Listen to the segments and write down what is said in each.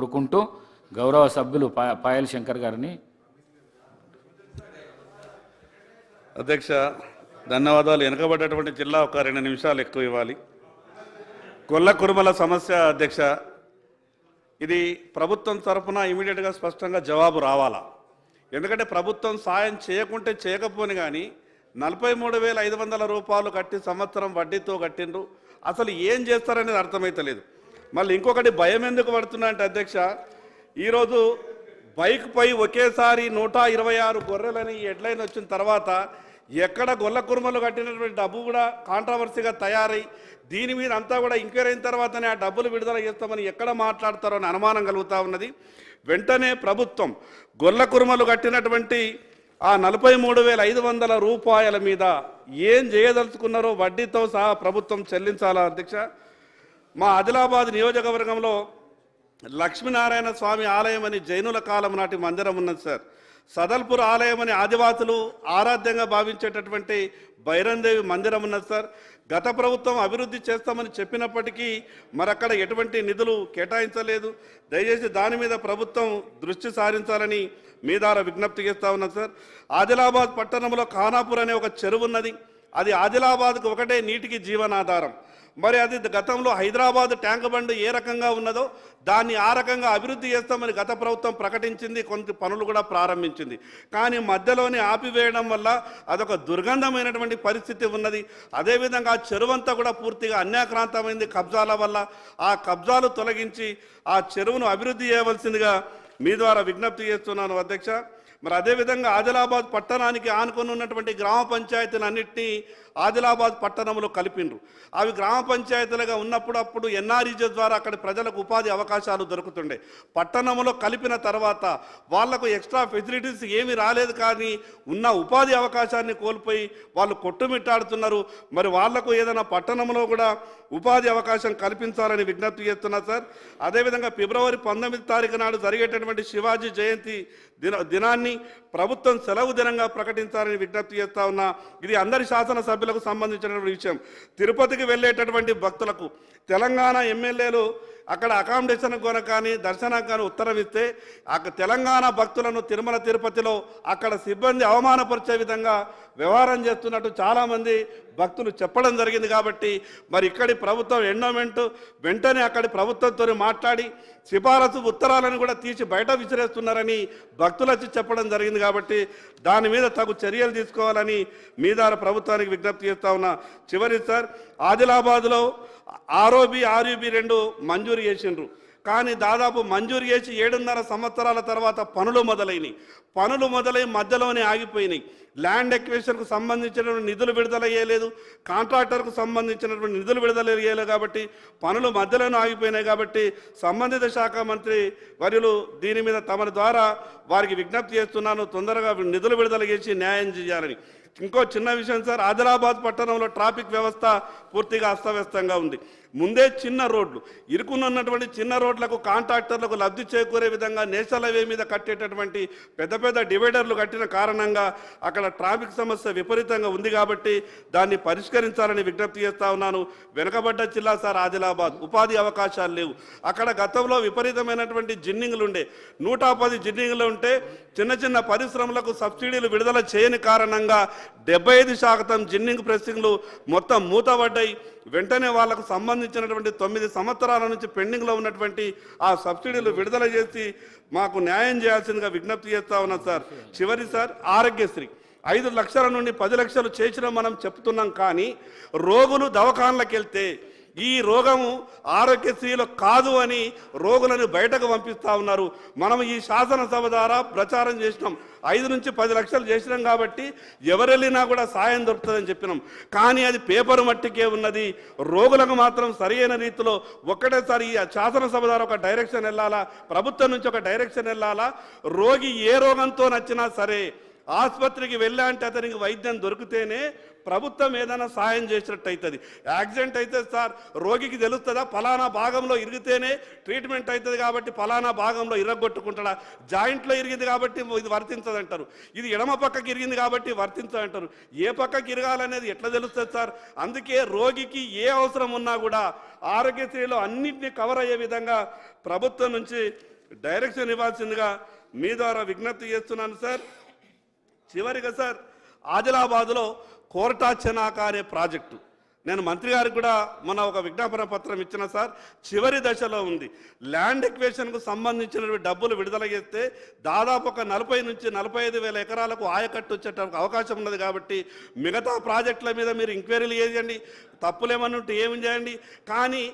కోరుకుంటూ గౌరవ సభ్యులు పాయల్ శంకర్ గారిని. అధ్యక్ష ధన్యవాదాలు. వెనుకబడ్డటువంటి జిల్లా ఒక 2 నిమిషాలు ఎక్కువ ఇవ్వాలి. గొల్ల కురుమల సమస్య అధ్యక్ష, ఇది ప్రభుత్వం తరఫున ఇమీడియట్గా స్పష్టంగా జవాబు రావాలా. ఎందుకంటే ప్రభుత్వం సాయం చేయకుంటే చేయకపోని కానీ 43,500 రూపాయలు కట్టి సంవత్సరం వడ్డీతో కట్టిండ్రు. అసలు ఏం చేస్తారనేది అర్థమైతలేదు. మళ్ళీ ఇంకొకటి భయం ఎందుకు పడుతున్నా అంటే అధ్యక్ష, ఈరోజు బైక్ పై ఒకేసారి 126 గొర్రెలని హెడ్లైన్ వచ్చిన తర్వాత ఎక్కడ గొల్ల కురుమలు కట్టినటువంటి డబ్బు కూడా కాంట్రవర్సీగా తయారై దీని మీద అంతా కూడా ఎంక్వైరీ అయిన తర్వాతనే ఆ డబ్బులు విడుదల చేస్తామని ఎక్కడ మాట్లాడతారో అని అనుమానం కలుగుతూ ఉన్నది. వెంటనే ప్రభుత్వం గొల్ల కురుమలు కట్టినటువంటి ఆ 43,500 రూపాయల మీద ఏం చేయదలుచుకున్నారో వడ్డీతో సహా ప్రభుత్వం చెల్లించాలా అధ్యక్ష. మా ఆదిలాబాద్ నియోజకవర్గంలో లక్ష్మీనారాయణ స్వామి ఆలయం అని జైనుల కాలం నాటి మందిరం ఉన్నది సార్. సదల్పూర్ ఆలయం అని ఆదివాసులు ఆరాధ్యంగా భావించేటటువంటి బైరందేవి మందిరం ఉన్నది సార్. గత ప్రభుత్వం అభివృద్ధి చేస్తామని చెప్పినప్పటికీ మరక్కడ ఎటువంటి నిధులు కేటాయించలేదు. దయచేసి దాని మీద ప్రభుత్వం దృష్టి సారించాలని మీ ద్వారా విజ్ఞప్తి చేస్తూ ఉన్నది సార్. ఆదిలాబాద్ పట్టణంలో ఖానాపూర్ అనే ఒక చెరువు ఉన్నది. అది ఆదిలాబాద్కు ఒకటే నీటికి జీవనాధారం. మరి అది గతంలో హైదరాబాద్ ట్యాంక్ బండ్ ఏ రకంగా ఉన్నదో దాన్ని ఆ రకంగా అభివృద్ధి చేస్తామని గత ప్రభుత్వం ప్రకటించింది. కొంత పనులు కూడా ప్రారంభించింది. కానీ మధ్యలోనే ఆపివేయడం వల్ల అదొక దుర్గంధమైనటువంటి పరిస్థితి ఉన్నది. అదేవిధంగా ఆ చెరువంతా కూడా పూర్తిగా అన్యాక్రాంతమైంది కబ్జాల వల్ల. ఆ కబ్జాలు తొలగించి ఆ చెరువును అభివృద్ధి చేయవలసిందిగా మీ ద్వారా విజ్ఞప్తి చేస్తున్నాను అధ్యక్ష. మరి అదేవిధంగా ఆదిలాబాద్ పట్టణానికి ఆనుకొని ఉన్నటువంటి గ్రామ పంచాయతీలన్నింటినీ ఆదిలాబాద్ పట్టణంలో కలిపిండ్రు. అవి గ్రామ పంచాయతీలుగా ఉన్నప్పుడు అప్పుడు ఎన్ఆర్ఈజీ ద్వారా అక్కడ ప్రజలకు ఉపాధి అవకాశాలు దొరుకుతుండే. పట్టణంలో కలిపిన తర్వాత వాళ్లకు ఎక్స్ట్రా ఫెసిలిటీస్ ఏమీ రాలేదు, కానీ ఉన్న ఉపాధి అవకాశాన్ని కోల్పోయి వాళ్ళు కొట్టుమిట్టాడుతున్నారు. మరి వాళ్లకు ఏదైనా పట్టణంలో కూడా ఉపాధి అవకాశం కల్పించాలని విజ్ఞప్తి చేస్తున్నారు సార్. అదేవిధంగా ఫిబ్రవరి 19 తారీఖు నాడు జరిగేటటువంటి శివాజీ జయంతి దినాన్ని ప్రభుత్వం సెలవు దినంగా ప్రకటించాలని విజ్ఞప్తి చేస్తా ఉన్నా. ఇది అందరి శాసనసభ్యులకు సంబంధించినటువంటి విషయం. తిరుపతికి వెళ్ళేటటువంటి భక్తులకు తెలంగాణ ఎమ్మెల్యేలు అక్కడ అకామిడేషన్ కొన కానీ దర్శనం కానీ ఉత్తరం ఇస్తే తెలంగాణ భక్తులను తిరుమల తిరుపతిలో అక్కడ సిబ్బంది అవమానపరిచే విధంగా వ్యవహారం చేస్తున్నట్టు చాలామంది భక్తులు చెప్పడం జరిగింది. కాబట్టి మరి ఇక్కడి ప్రభుత్వం ఎండోమెంట్ వెంటనే అక్కడి ప్రభుత్వంతో మాట్లాడి సిఫారసు ఉత్తరాలను కూడా తీసి బయట విసిరేస్తున్నారని భక్తులు వచ్చి చెప్పడం జరిగింది. కాబట్టి దాని మీద తగు చర్యలు తీసుకోవాలని మీ ద్వారా ప్రభుత్వానికి విజ్ఞప్తి చేస్తా ఉన్నా. చివరి సార్, ఆదిలాబాద్లో ఆర్ఓబి ఆర్యూబి 2 మంజూరు చేసిండ్రు. కానీ దాదాపు మంజూరు చేసి 7.5 సంవత్సరాల తర్వాత పనులు మొదలై మధ్యలోనే ఆగిపోయినాయి. ల్యాండ్ ఎక్విజిషన్కు సంబంధించినటువంటి నిధులు విడుదల చేయలేదు, కాంట్రాక్టర్కు సంబంధించినటువంటి నిధులు విడుదల చేయలేదు. కాబట్టి పనులు మధ్యలోనే ఆగిపోయినాయి. కాబట్టి సంబంధిత శాఖ మంత్రి వర్యులు దీని మీద తమ ద్వారా వారికి విజ్ఞప్తి చేస్తున్నాను, తొందరగా నిధులు విడుదల చేసి న్యాయం చేయాలని. ఇంకో చిన్న విషయం సార్, ఆదిలాబాద్ పట్టణంలో ట్రాఫిక్ వ్యవస్థ పూర్తిగా అస్తవ్యస్తంగా ఉంది. ముందే చిన్న రోడ్లు ఇరుకున్నటువంటి చిన్న రోడ్లకు కాంట్రాక్టర్లకు లబ్ధి చేకూరే విధంగా నేషనల్ హైవే మీద కట్టేటటువంటి పెద్ద పెద్ద డివైడర్లు కట్టిన కారణంగా అక్కడ ట్రాఫిక్ సమస్య విపరీతంగా ఉంది. కాబట్టి దాన్ని పరిష్కరించాలని విజ్ఞప్తి చేస్తా ఉన్నాను. వెనుకబడ్డ జిల్లా సార్ ఆదిలాబాద్, ఉపాధి అవకాశాలు లేవు. అక్కడ గతంలో విపరీతమైనటువంటి జిన్నింగ్లు ఉండే, 110 జిన్నింగ్లు ఉంటే చిన్న చిన్న పరిశ్రమలకు సబ్సిడీలు విడుదల చేయని కారణంగా 75% జిన్నింగ్ ప్రెస్సింగ్లు మొత్తం మూతపడ్డాయి. వెంటనే వాళ్లకు సంబంధించినటువంటి 9 సంవత్సరాల నుంచి పెండింగ్లో ఉన్నటువంటి ఆ సబ్సిడీలు విడుదల చేసి మాకు న్యాయం చేయాల్సిందిగా విజ్ఞప్తి చేస్తా ఉన్నాం సార్. చివరి సార్, ఆరోగ్యశ్రీ 5 లక్షల నుండి 10 లక్షలు చేసిన మనం చెప్తున్నాం. కానీ రోగులు దవాఖానలకు వెళ్తే ఈ రోగము ఆరోగ్యశ్రీలో కాదు అని రోగులను బయటకు పంపిస్తూ ఉన్నారు. మనం ఈ శాసనసభ ద్వారా ప్రచారం చేసినాం, 5 నుంచి 10 లక్షలు చేసినాం కాబట్టి ఎవరెళ్ళినా కూడా సాయం దొరుకుతుందని చెప్పినాం. కానీ అది పేపర్ మట్టికే ఉన్నది. రోగులకు మాత్రం సరైన రీతిలో ఒక్కటేసారి ఈ శాసనసభ ద్వారా ఒక డైరెక్షన్ వెళ్ళాలా, ప్రభుత్వం నుంచి ఒక డైరెక్షన్ వెళ్ళాలా. రోగి ఏ రోగంతో నచ్చినా సరే ఆసుపత్రికి వెళ్ళా అంటే అతనికి వైద్యం దొరికితేనే ప్రభుత్వం ఏదైనా సాయం చేసినట్టు అవుతుంది. యాక్సిడెంట్ అయితే సార్ రోగికి తెలుస్తుందా ఫలానా భాగంలో ఇరిగితేనే ట్రీట్మెంట్ అవుతుంది కాబట్టి ఫలానా భాగంలో ఇరగొట్టుకుంటాడా? జాయింట్లో ఇరిగింది కాబట్టి ఇది వర్తించదంటారు, ఇది ఎడమ పక్కకి ఇరిగింది కాబట్టి వర్తించదంటారు. ఏ పక్కకి ఇరగాలనేది ఎట్లా తెలుస్తుంది సార్? అందుకే రోగికి ఏ అవసరం ఉన్నా కూడా ఆరోగ్యశ్రీలో అన్నింటినీ కవర్ అయ్యే విధంగా ప్రభుత్వం నుంచి డైరెక్షన్ ఇవ్వాల్సిందిగా మీ ద్వారా విజ్ఞప్తి చేస్తున్నాను సార్. చివరిగా సార్, ఆదిలాబాద్లో కోరటా చెనాక అనే ప్రాజెక్టు నేను మంత్రి గారికి కూడా మన ఒక విజ్ఞాపన పత్రం ఇచ్చిన సార్. చివరి దశలో ఉంది. ల్యాండ్ ఎక్వేషన్కు సంబంధించిన డబ్బులు విడుదల చేస్తే దాదాపు ఒక 40 నుంచి 45,000 ఎకరాలకు ఆయకట్టు వచ్చేట అవకాశం ఉన్నది. కాబట్టి మిగతా ప్రాజెక్టుల మీద మీరు ఎంక్వైరీలు చేయండి, తప్పులేమన్నట్టు ఏమి చేయండి, కానీ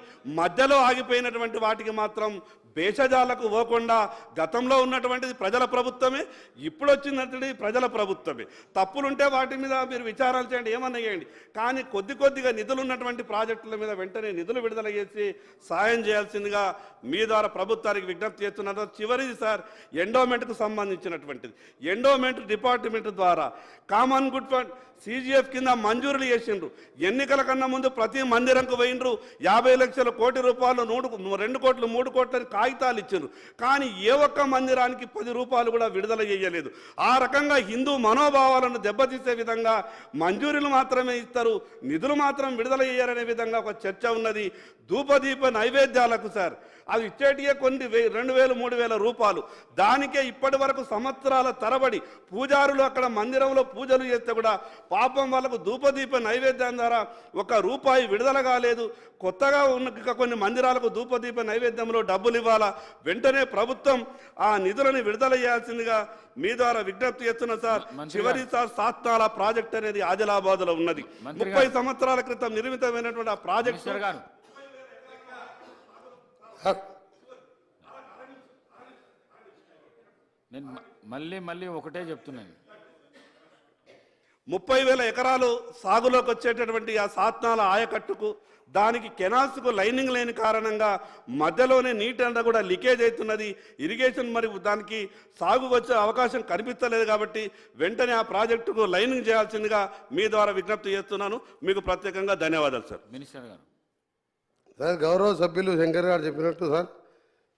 మధ్యలో ఆగిపోయినటువంటి వాటికి మాత్రం భేషజాలకు పోకుండా గతంలో ఉన్నటువంటిది ప్రజల ప్రభుత్వమే, ఇప్పుడు వచ్చినటువంటి ప్రజల ప్రభుత్వమే. తప్పులుంటే వాటి మీద మీరు విచారాలు చేయండి, ఏమన్నా చేయండి, కానీ కొద్దిగా నిధులు ఉన్నటువంటి ప్రాజెక్టుల మీద వెంటనే నిధులు విడుదల చేసి సాయం చేయాల్సిందిగా మీ ద్వారా ప్రభుత్వానికి విజ్ఞప్తి చేస్తున్నారు. చివరిది సార్, ఎండోమెంట్కు సంబంధించినటువంటిది. ఎండోమెంట్ డిపార్ట్మెంట్ ద్వారా కామన్ గుడ్ ఫండ్ CGF కింద మంజూరులు చేసిండ్రు. ఎన్నికల కన్నా ముందు ప్రతి మందిరంకు పోయిండ్రు. 50 లక్షల కోటి రూపాయలు 2 కోట్లు 3 కోట్లని కాగితాలు ఇచ్చిండ్రు. కానీ ఏ ఒక్క మందిరానికి 10 రూపాయలు కూడా విడుదల చేయలేదు. ఆ రకంగా హిందూ మనోభావాలను దెబ్బతీసే విధంగా మంజూరీలు మాత్రమే ఇస్తారు, నిధులు మాత్రం విడుదల చేయరనే విధంగా ఒక చర్చ ఉన్నది. ధూపదీప నైవేద్యాలకు సార్ అవి ఇచ్చేటియే కొన్ని 2,000 3,000 రూపాయలు. దానికే ఇప్పటి వరకు సంవత్సరాల తరబడి పూజారులు అక్కడ మందిరంలో పూజలు చేస్తే కూడా పాపం వాళ్ళకు ధూపదీప నైవేద్యం ద్వారా 1 రూపాయి విడుదల కాలేదు. కొత్తగా ఉన్న కొన్ని మందిరాలకు ధూపదీప నైవేద్యంలో డబ్బులు ఇవ్వాలా. వెంటనే ప్రభుత్వం ఆ నిధులను విడుదల చేయాల్సిందిగా మీ ద్వారా విజ్ఞప్తి చేస్తున్నా సార్. చివరి సార్, సాత్నాల ప్రాజెక్ట్ అనేది ఆదిలాబాద్లో ఉన్నది. 30 సంవత్సరాల క్రితం నిర్మితమైనటువంటి ఆ ప్రాజెక్ట్ నేను మళ్ళీ ఒకటే చెప్తున్నాను. 30,000 ఎకరాలు సాగులోకి వచ్చేటటువంటి ఆ సాత్నాల ఆయకట్టుకు దానికి కెనాల్స్కు లైనింగ్ లేని కారణంగా మధ్యలోనే నీటి అంతా కూడా లీకేజ్ అవుతున్నది. ఇరిగేషన్ మరి దానికి సాగు వచ్చే అవకాశం కనిపించలేదు. కాబట్టి వెంటనే ఆ ప్రాజెక్టుకు లైనింగ్ చేయాల్సిందిగా మీ ద్వారా విజ్ఞప్తి చేస్తున్నాను. మీకు ప్రత్యేకంగా ధన్యవాదాలు సార్. మినిస్టర్ గారు సార్, గౌరవ సభ్యులు శంకర్ గారు చెప్పినట్టు సార్,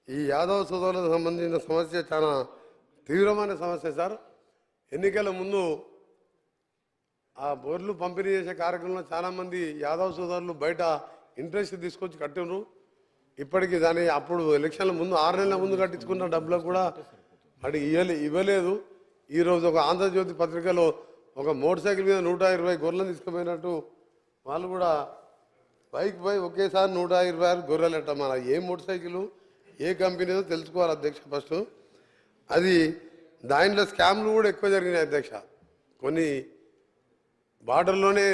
ఈ యాదవ సోదరులకు సంబంధించిన సమస్య చాలా తీవ్రమైన సమస్య సార్. ఎన్నికల ముందు ఆ బోర్లు పంపిణీ చేసే కార్యక్రమంలో చాలామంది యాదవ సోదరులు బయట ఇంట్రెస్ట్ తీసుకొచ్చి కట్టినరు. ఇప్పటికీ దాని అప్పుడు ఎలక్షన్ల ముందు 6 నెలల ముందు కట్టించుకున్న డబ్బులకు కూడా అది ఇవ్వలేదు. ఈరోజు ఒక ఆంధ్రజ్యోతి పత్రికలో ఒక మోటార్ సైకిల్ మీద 120 గొర్రెలను తీసుకుపోయినట్టు వాళ్ళు కూడా బైక్ పోయి ఒకేసారి 126 గొర్రెలట. మన ఏ మోటార్ సైకిల్ ఏ కంపెనీదో తెలుసుకోవాలి అధ్యక్ష ఫస్ట్. అది దాంట్లో స్కామ్లు కూడా ఎక్కువ జరిగినాయి అధ్యక్ష. కొన్ని బార్డర్లోనే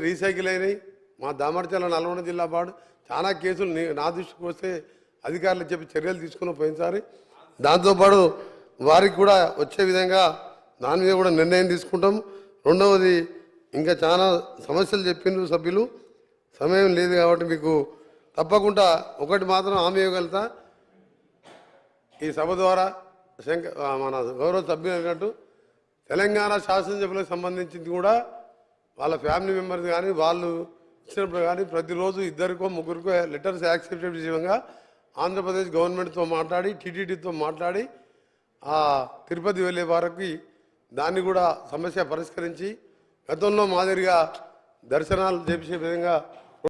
రీసైకిల్ అయినాయి. మా దామర్చల నల్గొండ జిల్లా బార్డర్ చాలా కేసులు నా దృష్టికి వస్తే అధికారులు చెప్పి చర్యలు తీసుకుని పోయినసారి. దాంతోపాటు వారికి కూడా వచ్చే విధంగా దాని మీద కూడా నిర్ణయం తీసుకుంటాం. రెండవది, ఇంకా చాలా సమస్యలు చెప్పిండ్రు సభ్యులు, సమయం లేదు కాబట్టి మీకు తప్పకుండా ఒకటి మాత్రం హామీ ఇవ్వగలుగుతా. ఈ సభ ద్వారా మన గౌరవ సభ్యులు అన్నట్టు తెలంగాణ శాసనసభ్యులకు సంబంధించింది కూడా వాళ్ళ ఫ్యామిలీ మెంబర్స్ కానీ వాళ్ళు ఇచ్చినప్పుడు కానీ ప్రతిరోజు 2కో 3కో లెటర్స్ యాక్సెప్టెడ్ విషయంగా ఆంధ్రప్రదేశ్ గవర్నమెంట్తో మాట్లాడి టీటీడీతో మాట్లాడి ఆ తిరుపతి వెళ్ళే వారికి దాన్ని కూడా సమస్య పరిష్కరించి గతంలో మాదిరిగా దర్శనాలు చేసే విధంగా